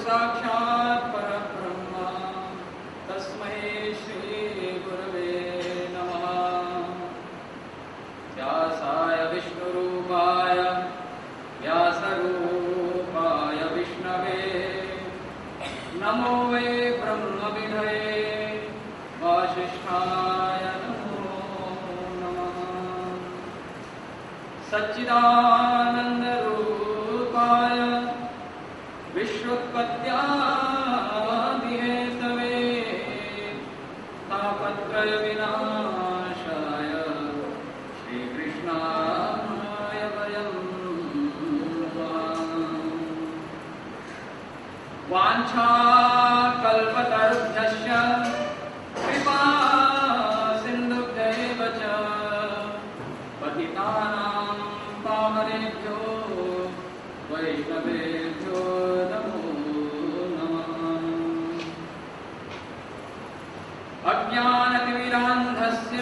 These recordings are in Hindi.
साक्षात् परब्रह्म तस्मै श्री गुरवे नमः। व्यासाय विष्णुरूपाय व्यासरूपाय विष्णवे नमो वै ब्रह्मविधये वासिष्ठाय नमो नमः। सच्चिदानन्दरूपाय विश्वोत्पत्त्यादिहेतवे तापत्रयविनाशाय श्रीकृष्णाय वयं वाञ्छाकल्पतरुभ्यश्च कृपा सिन्धुभ्यैव च पतितानां पावनेभ्यो वैष्णवेभ्यो नमो नमः। अज्ञानतिमिरान्धस्य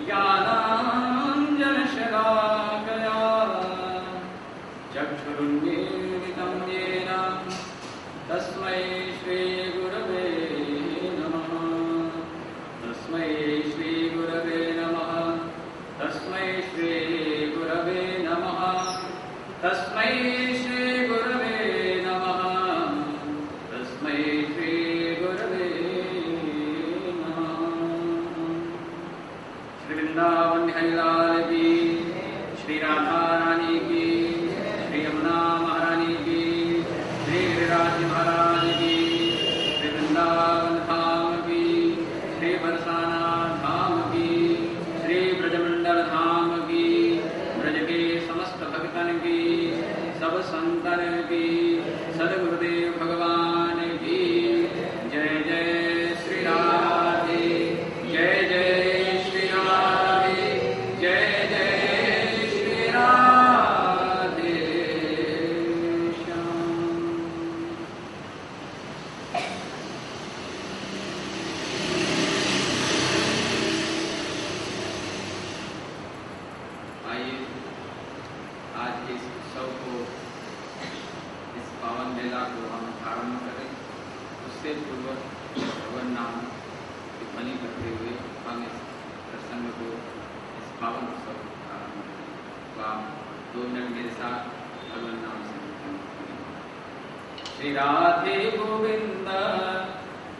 ज्ञानाञ्जनशलाकया चक्षुरुन्मीलितं येन तस्मै श्रीगुरवे नमः। तस्मै श्रीगुरवे नमः। तस्मै श्रीगुरवे नमः। तस्मै श्रीगुरवे नमः। तस्मै श्रीगुरवे नमः। श्री वृंदावन बिहारी लाल की, श्री राधा रानी की, श्री यमुना महारानी की, श्री गिरिराज महाराज की, श्री वृंदावन धाम की, श्री बरसाना धाम की, श्री ब्रजमंडल धाम की, ब्रज के समस्त भक्तन की, सब संतन की, सदगुरुदेव भगवान की जय जय श्री राधे। जय जय श्री राधे। जय मिनट मेरे साथ भगवान नाम से। श्री राधे गोविंद,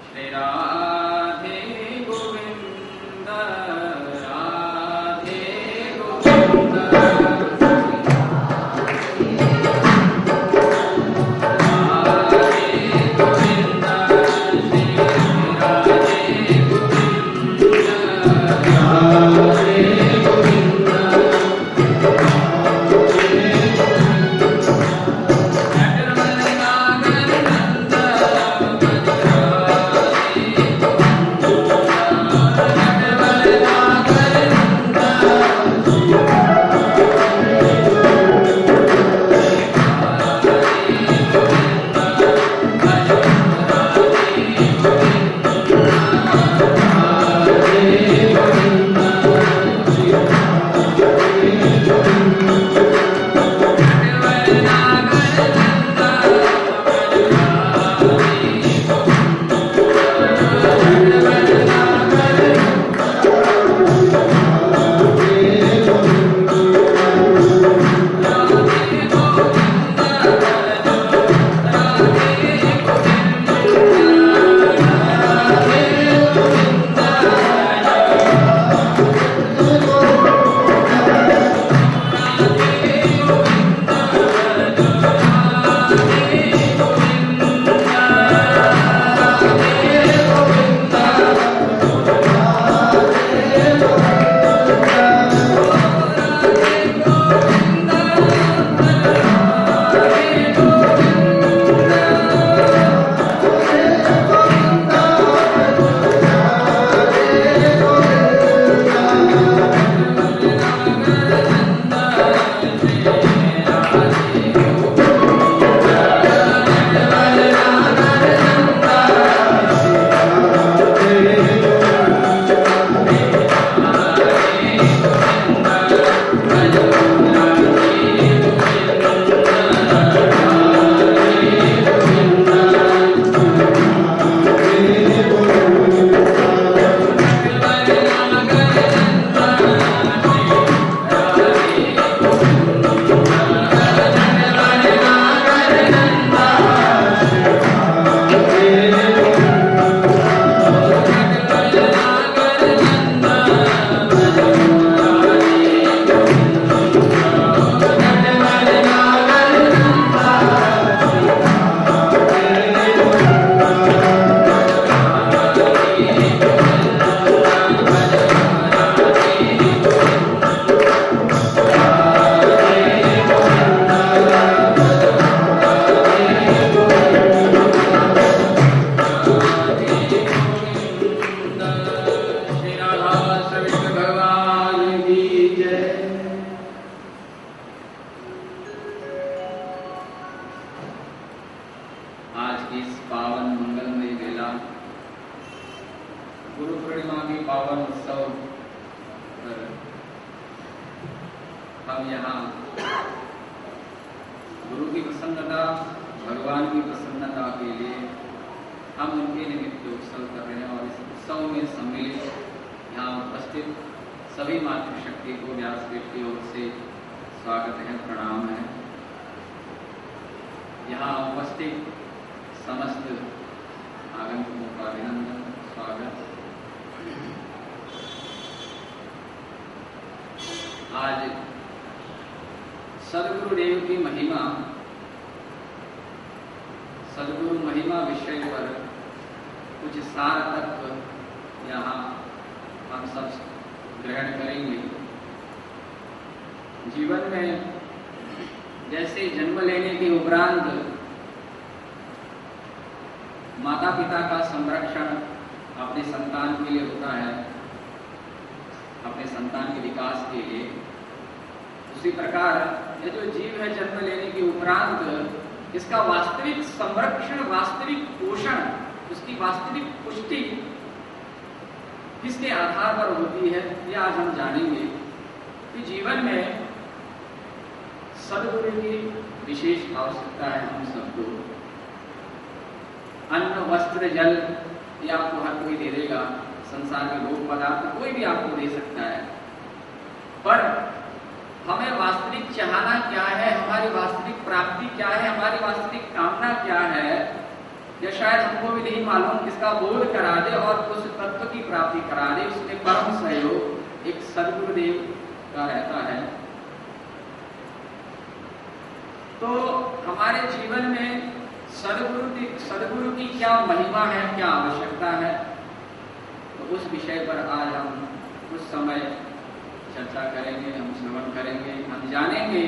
श्री राधे गोविंद, राधे गोविंद, हमें वास्तविक चाहना क्या है, हमारी वास्तविक प्राप्ति क्या है, हमारी वास्तविक कामना क्या है, या शायद हमको भी नहीं मालूम, इसका बोध करा दे और उस तत्व की प्राप्ति करा दे। उसमें परम सहयोग एक सद्गुरुदेव का रहता है। तो हमारे जीवन में सद्गुरु की क्या महिमा है, क्या आवश्यकता है, तो उस विषय पर आज हम कुछ समय चर्चा करेंगे, हम श्रवण करेंगे, हम जानेंगे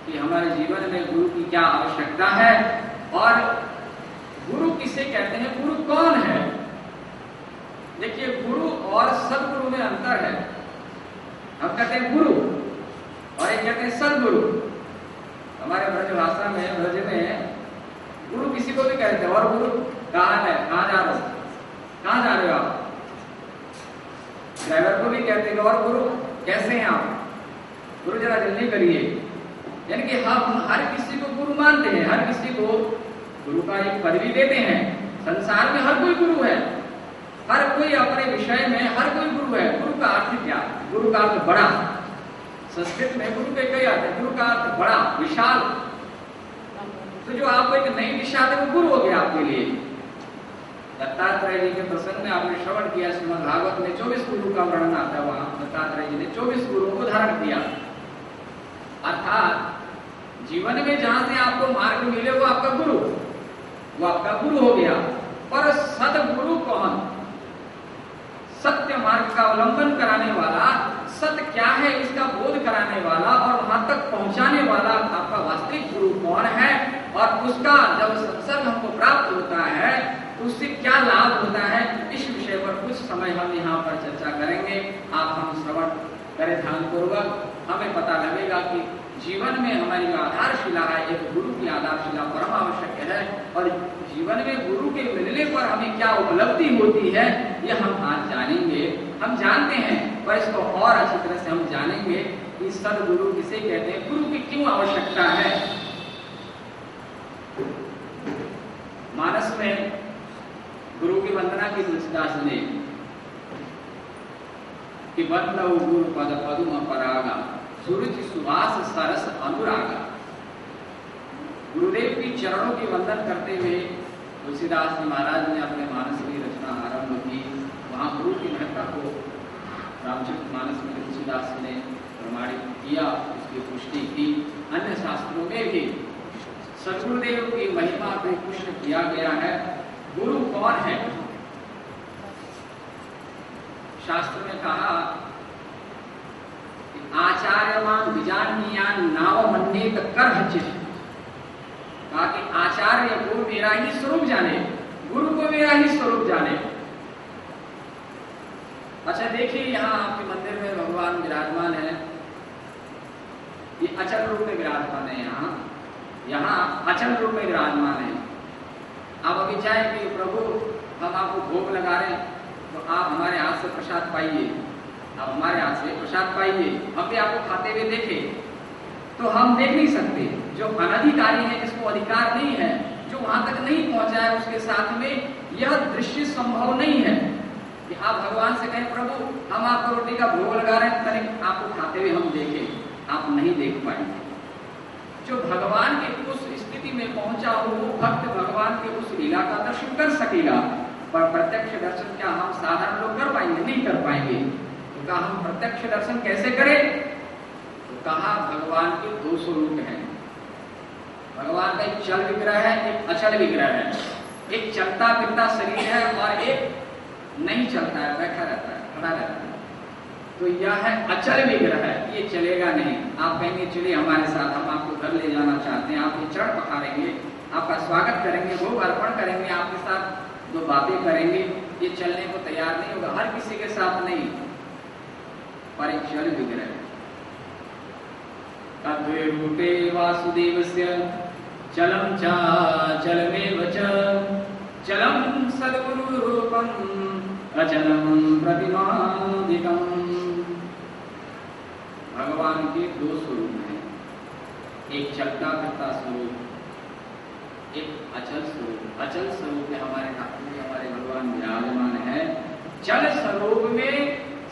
कि हमारे जीवन में गुरु की क्या आवश्यकता है और गुरु किसे कहते हैं, गुरु कौन है। देखिए, गुरु और सद्गुरु में अंतर है। हम कहते हैं गुरु और एक कहते हैं सद्गुरु। हमारे ब्रज भाषा में, ब्रज में गुरु किसी को भी कहते हैं। और गुरु कहाँ है, कहाँ जा रहे हो, कहाँ जा रहे हो आप, ड्राइवर को भी कहते हैं। और गुरु कैसे हैं आप, गुरु जरा जल्दी करिए। यानी कि हम हर किसी को गुरु मानते हैं, हर किसी को गुरु का एक पदवी देते हैं। संसार में हर कोई गुरु है, हर कोई अपने विषय में हर कोई गुरु है। गुरु का अर्थ क्या, गुरु का अर्थ बड़ा। संस्कृत में गुरु के कई अर्थ है। गुरु का अर्थ बड़ा, विशाल। तो जो आपको एक नई दिशा दे वो गुरु हो गया आपके लिए। दत्तात्रेय जी के प्रसंग में आपने श्रवण किया, श्रीमद् भागवत में 24 गुरु का वर्णन आता है। वहां दत्तात्रेय जी ने 24 गुरुओं को धारण किया। अर्थात जीवन में जहां से आपको मार्ग मिले वो आपका गुरु, वो आपका गुरु हो गया। पर सद्गुरु कौन, सत्य मार्ग का अवलंबन कराने वाला, सत्य क्या है इसका बोध कराने वाला और वहां तक पहुंचाने वाला आपका वास्तविक गुरु कौन है, और उसका जब सत्संग हमको प्राप्त होता है तो उससे क्या लाभ होता है, इस विषय पर कुछ समय हम यहाँ पर चर्चा करेंगे। आप हम श्रवण करें ध्यानपूर्वक, हमें पता लगेगा कि जीवन में हमारी जो आधारशिला है, एक गुरु की आधारशिला परम आवश्यक है। और जीवन में गुरु के मिलने पर हमें क्या उपलब्धि होती है, यह हम आज जानेंगे। हम जानते हैं, पर इसको और अच्छी तरह से हम जानेंगे कि सद्गुरु किसे कहते हैं, गुरु की क्यों आवश्यकता है। मानस में गुरु की वंदना की तुलसीदास ने कि वंदौ गुरु पद पदुम परागा सुरुचि सुवास सरस अनुरागा। गुरुदेव की चरणों की वंदन करते हुए तुलसीदास जी महाराज ने अपने मानस की रचना आरंभ की। वहां गुरु की महत्ता को रामचरितमानस में तुलसीदास ने प्रमाणित किया, उसकी पुष्टि की। अन्य शास्त्रों में भी सद्गुरुदेव की महिमा को पुष्ट किया गया है। गुरु कौन है, शास्त्र में कहा आचार्यवान विजानीयान नाव मन्नेत करहचित। कहा कि आचार्य गुरु मेरा ही स्वरूप जाने, गुरु को मेरा ही स्वरूप जाने। अच्छा देखिए, यहाँ आपके मंदिर में भगवान विराजमान है, ये अचल रूप में विराजमान है। यहाँ अचल रूप में विराजमान है। आप अभी चाहे कि प्रभु हम आपको भोग लगा रहे हैं तो आप हमारे हाथ से प्रसाद पाइए, आप हमारे हाथ से प्रसाद पाइए। हम भी आपको खाते हुए देखें तो हम देख नहीं सकते। जो अनधिकारी है, जिसको अधिकार नहीं है, जो वहां तक नहीं पहुंचा है, उसके साथ में यह दृश्य संभव नहीं है कि आप भगवान से कहें प्रभु हम आपको रोटी का भोग लगा रहे हैं, तनिक आपको खाते हुए हम देखें, आप नहीं देख पाएंगे। जो भगवान के उस स्थिति में पहुंचा हो वो भक्त भगवान के उस लीला का दर्शन कर सकेगा। पर प्रत्यक्ष दर्शन क्या हम साधारण लोग कर पाएंगे, नहीं कर पाएंगे। तो कहा हम प्रत्यक्ष दर्शन कैसे करें, तो कहा भगवान के दो स्वरूप हैं। भगवान का एक चल विग्रह है, एक अचल विग्रह है। एक चलता फिरता शरीर है और एक नहीं चलता है, बैठा रहता है, खड़ा रहता है। तो यह है अचल विग्रह है, ये चलेगा नहीं। आप कहेंगे चलिए हमारे साथ, हम आपको घर ले जाना चाहते हैं, आपके चरण पखारेंगे, आपका स्वागत करेंगे, भोग अर्पण करेंगे, आपके साथ दो बातें करेंगे, ये चलने को तैयार नहीं होगा। हर किसी के साथ नहीं, पर एक चल विग्रह है। तद्वे रूपे वासुदेवस्य चलम च चलमेव च चलम सद्गुरु रूपम अचलम प्रतिमादिकम। भगवान के दो स्वरूप हैं, एक चलता फिरता स्वरूप, एक अचल स्वरूप। अचल स्वरूप में हमारे भगवान विराजमान है। चल स्वरूप में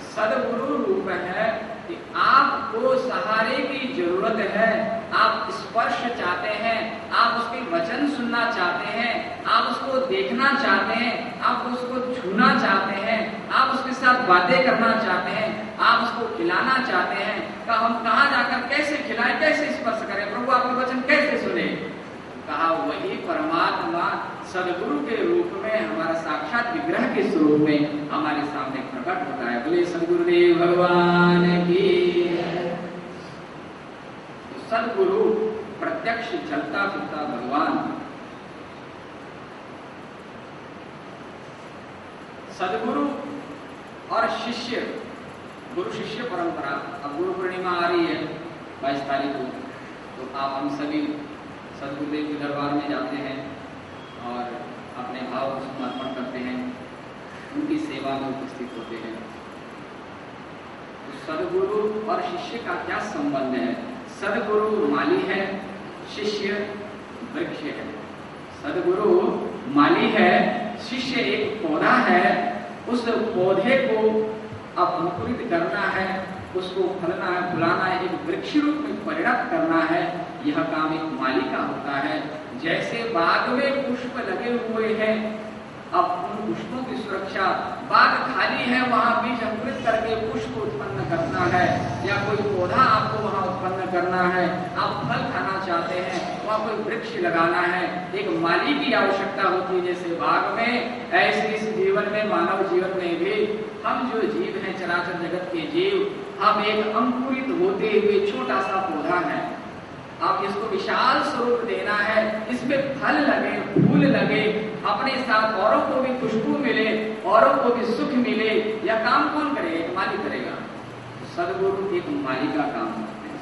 सद्गुरु रूप है, कि आपको सहारे की जरूरत है, आप स्पर्श चाहते हैं, आप उसके वचन सुनना चाहते हैं, आप उसको देखना चाहते हैं, आप उसको छूना चाहते हैं, आप उसके साथ बातें करना चाहते हैं, आप उसको खिलाना चाहते हैं। तो हम कहाँ जाकर कैसे खिलाएं, कैसे स्पर्श करें प्रभु, आपके वचन कैसे सुने? कहा वही परमात्मा सदगुरु के रूप में, हमारा साक्षात विग्रह के स्वरूप में हमारे सामने प्रकट होता है। बोले सदगुरुदेव भगवान की। तो सदगुरु प्रत्यक्ष चलता फिरता भगवान। सदगुरु और शिष्य, गुरु शिष्य परंपरा। अब गुरु पूर्णिमा आ रही है 22 तारीख को, तो आप हम सभी सदगुरुदेव के दरबार में जाते हैं और अपने भाव को समर्पण करते हैं, उनकी सेवा में उपस्थित होते हैं। तो सदगुरु और शिष्य का क्या संबंध है? सदगुरु माली है, शिष्य वृक्ष है। सदगुरु माली है, शिष्य एक पौधा है, उस पौधे को अब अंकुरित करना है, उसको फलना है, फुलाना है, एक वृक्ष रूप में परिणत करना है। यह काम एक माली का होता है। जैसे बाग में पुष्प लगे हुए हैं, अब उन पुष्पों की सुरक्षा, बाग खाली है, वहां बीज अंकुरित करके पुष्प उत्पन्न करना है, या कोई पौधा आपको वहां उत्पन्न करना है, आप फल खाना चाहते हैं, वहां कोई वृक्ष लगाना है, एक माली की आवश्यकता होती है। जैसे बाग में, ऐसे इस जीवन में, मानव जीवन में भी हम जो जीव हैं, चराचर जगत के जीव, हम एक अंकुरित होते हुए छोटा सा पौधा है। आप इसको विशाल स्वरूप देना है, इसमें फल लगे, फूल लगे, अपने साथ औरों को भी खुशबू मिले, औरों को भी सुख मिले। यह काम कौन करेगा? एक माली करेगा। सदगुरु एक माली का काम करते हैं।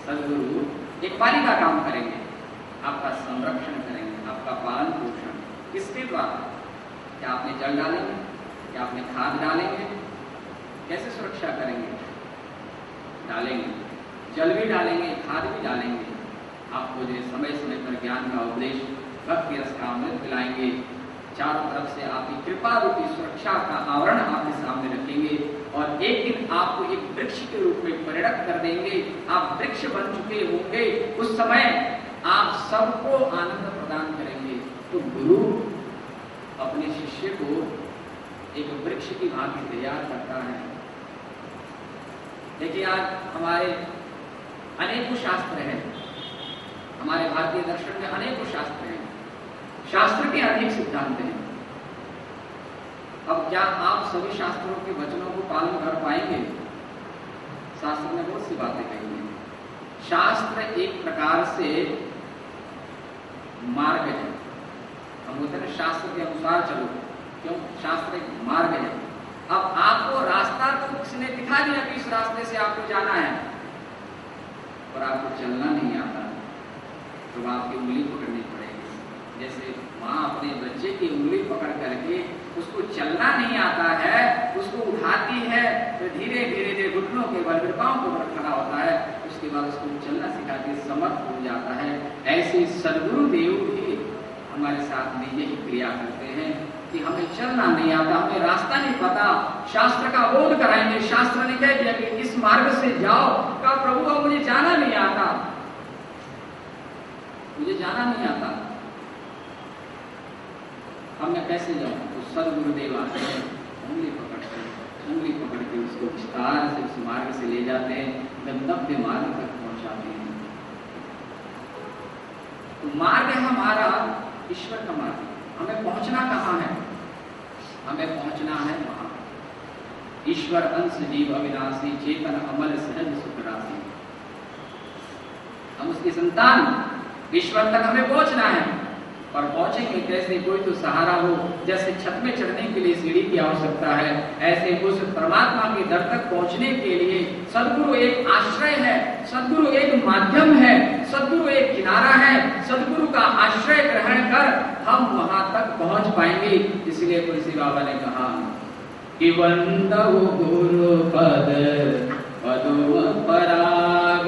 सदगुरु एक माली का काम करेंगे, आपका संरक्षण करेंगे, आपका पालन पोषण। किसके द्वारा? क्या आपने जल डालेंगे, क्या आपने खाद डालेंगे? कैसे सुरक्षा करेंगे? डालेंगे, जल भी डालेंगे, खाद भी डालेंगे। आपको जो समय समय पर ज्ञान का उपदेश, भक्ति रस का अमृत पिलाएंगे। चारों तरफ से आपकी कृपा रूपी सुरक्षा का आवरण आपके सामने रखेंगे और एक दिन आपको एक वृक्ष के रूप में परिणत कर देंगे। आप वृक्ष बन चुके होंगे, उस समय आप सबको आनंद प्रदान करेंगे। तो गुरु अपने शिष्य को एक वृक्ष की भांति तैयार करता है। देखिए, आज हमारे अनेकों शास्त्र हैं, हमारे भारतीय दर्शन में अनेकों शास्त्र हैं, शास्त्र के अनेक सिद्धांत हैं। अब क्या आप सभी शास्त्रों के वचनों को पालन कर पाएंगे? शास्त्र ने बहुत सी बातें कही हैं। शास्त्र एक प्रकार से मार्ग है। हम बोलते हैं शास्त्र के अनुसार चलो, क्यों? शास्त्र एक मार्ग है। अब आपको रास्ता तो किसी ने दिखा दिया कि इस रास्ते से आपको जाना है, पर आपको चलना नहीं आता, तो आपकी उंगली पकड़नी पड़ेगी। जैसे माँ अपने बच्चे की उंगली पकड़ करके, उसको चलना नहीं आता है, उसको उठाती है, तो धीरे धीरे घुटनों के बल, पांव के बल खड़ा होता है, उसके बाद उसको चलना सिखाती, समर्थ हो जाता है। ऐसे सदगुरु देव भी हमारे साथ में यही क्रिया करते हैं कि हमें चलना नहीं आता, हमें रास्ता नहीं पता, शास्त्र का बोध कराएंगे। शास्त्र ने कह दिया कि इस मार्ग से जाओ, का प्रभु अब मुझे जाना नहीं आता, मुझे जाना नहीं आता, अब मैं कैसे जाऊं? तो सदगुरुदेव आते हैं, उंगली पकड़ के उसको विस्तार से उस मार्ग से ले जाते हैं, गंतव्य मार्ग तक पहुंचाते हैं। तो मार्ग है हमारा ईश्वर का मार्ग। हमें पहुंचना कहाँ है? हमें पहुंचना है वहां, ईश्वर अंश जीव अविनाशी, चेतन अमल सहज सुख राशि। हम उसकी संतान, ईश्वर तक हमें पहुंचना है। और पहुंचेंगे कैसे? कोई तो सहारा हो। जैसे छत में चढ़ने के लिए सीढ़ी की आवश्यकता है, ऐसे उस परमात्मा के दर तक पहुंचने के लिए सदगुरु एक आश्रय है, सदगुरु एक माध्यम है, सदगुरु एक किनारा है। सदगुरु का आश्रय ग्रहण कर हम वहां तक पहुंच पाएंगे। इसलिए तुलसी बाबा ने कहा कि वंदो गुरु पद पदो पराग